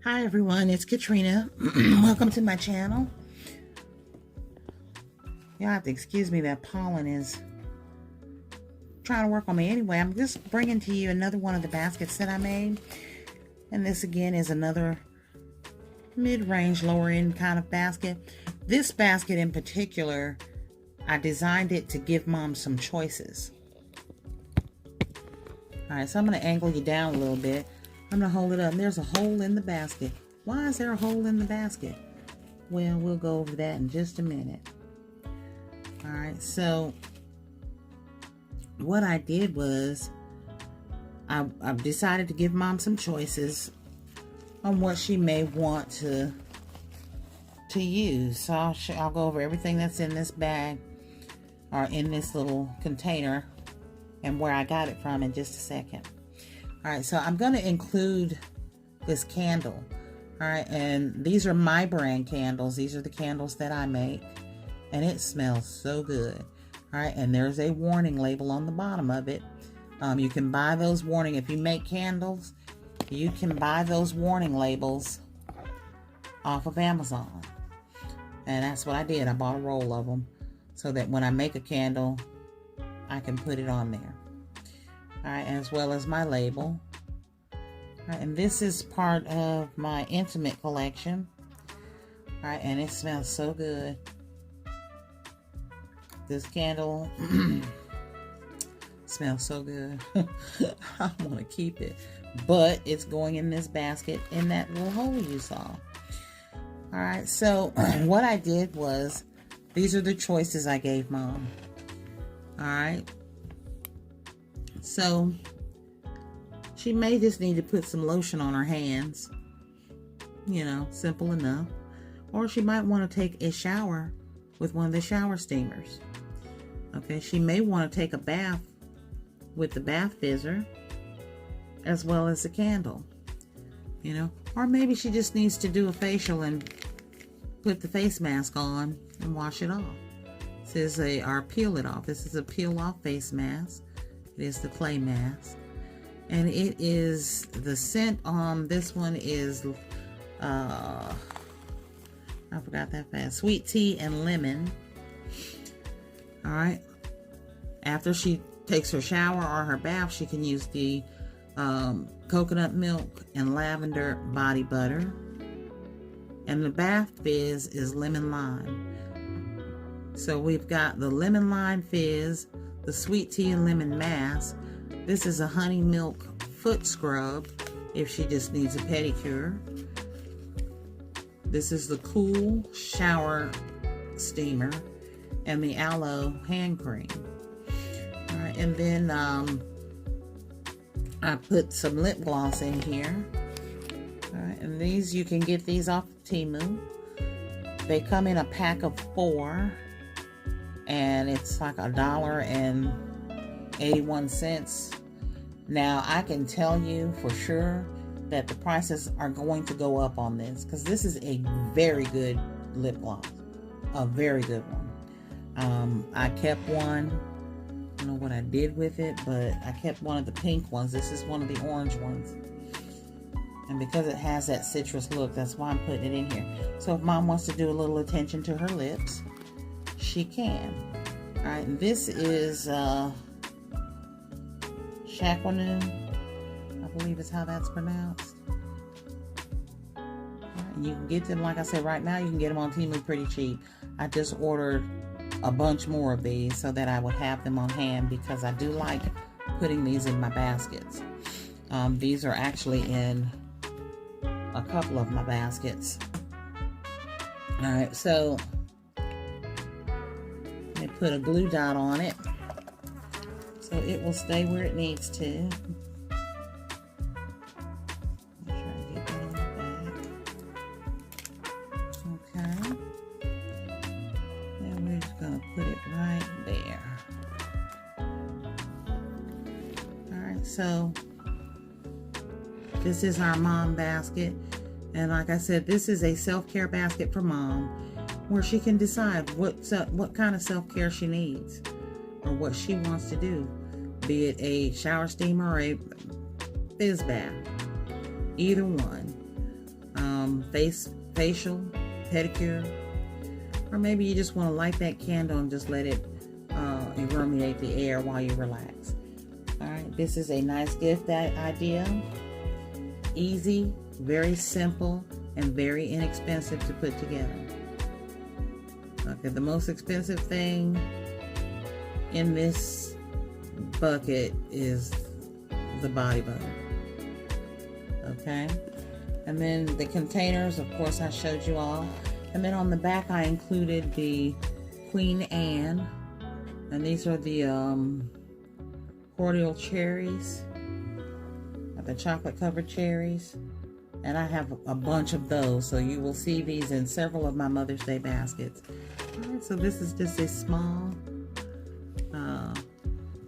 Hi everyone, it's Katrina. Welcome to my channel. Y'all have to excuse me, that pollen is trying to work on me. Anyway, I'm just bringing to you another one of the baskets that I made. And this again is another mid-range, lower-end kind of basket. This basket in particular, I designed it to give mom some choices. Alright, so I'm going to angle you down a little bit. I'm going to hold it up. There's a hole in the basket. Why is there a hole in the basket? Well, we'll go over that in just a minute. Alright, so what I did was I've decided to give mom some choices on what she may want to use. So I'll go over everything that's in this bag or in this little container and where I got it from in just a second. Alright, so I'm going to include this candle. Alright, and these are my brand candles. These are the candles that I make. And it smells so good. Alright, and there's a warning label on the bottom of it. You can buy those warning, if you make candles, you can buy those warning labels off of Amazon. And that's what I did. I bought a roll of them so that when I make a candle, I can put it on there. Alright, as well as my label. Alright, and this is part of my intimate collection. Alright, and it smells so good. This candle smells so good. I want to keep it. But it's going in this basket in that little hole you saw. Alright, so what I did was, these are the choices I gave mom. Alright. So, she may just need to put some lotion on her hands. You know, simple enough. Or she might want to take a shower with one of the shower steamers. Okay, she may want to take a bath with the bath fizzer as well as the candle. You know, or maybe she just needs to do a facial and put the face mask on and wash it off. This is or peel it off. This is a peel off face mask. It is the clay mask. And it is, the scent on this one is, I forgot that fast. Sweet tea and lemon. Alright. After she takes her shower or her bath, she can use the coconut milk and lavender body butter. And the bath fizz is lemon lime. So we've got the lemon lime fizz, the sweet tea and lemon mask. This is a honey milk foot scrub if she just needs a pedicure. This is the cool shower steamer and the aloe hand cream. All right, and then I put some lip gloss in here. All right, and these, you can get these off Temu. They come in a pack of 4, and it's like $1.81. Now, I can tell you for sure that the prices are going to go up on this, because this is a very good lip gloss. A very good one. I kept one. I don't know what I did with it, but I kept one of the pink ones. This is one of the orange ones. And because it has that citrus look, that's why I'm putting it in here. So if mom wants to do a little attention to her lips, she can. Alright, and this is Shaquanu, I believe is how that's pronounced. Right, and you can get them, like I said, right now you can get them on Temu pretty cheap. I just ordered a bunch more of these so that I would have them on hand, because I do like putting these in my baskets. These are actually in a couple of my baskets. Alright, so let me put a glue dot on it so it will stay where it needs to. Make sure I get that on the back. Okay. And we're just going to put it right there. Alright, so this is our mom basket. And like I said, this is a self-care basket for mom, where she can decide what kind of self-care she needs or what she wants to do, be it a shower steamer or a fizz bath, either one. facial, pedicure, or maybe you just want to light that candle and just let it illuminate the air while you relax. All right, this is a nice gift idea. Easy, very simple, and very inexpensive to put together. Okay, the most expensive thing in this bucket is the body butter. Okay, and then the containers, of course, I showed you all. And then on the back, I included the Queen Anne, and these are the cordial cherries, the chocolate covered cherries, and I have a bunch of those, so you will see these in several of my Mother's Day baskets. All right, so this is just a small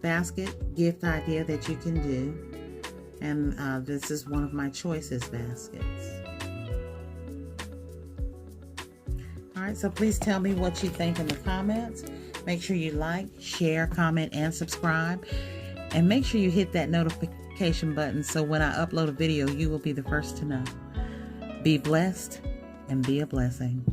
basket gift idea that you can do, and this is one of my choices baskets. All right, so please tell me what you think in the comments. Make sure you like, share, comment, and subscribe, and make sure you hit that notification button so when I upload a video, you will be the first to know. Be blessed and be a blessing.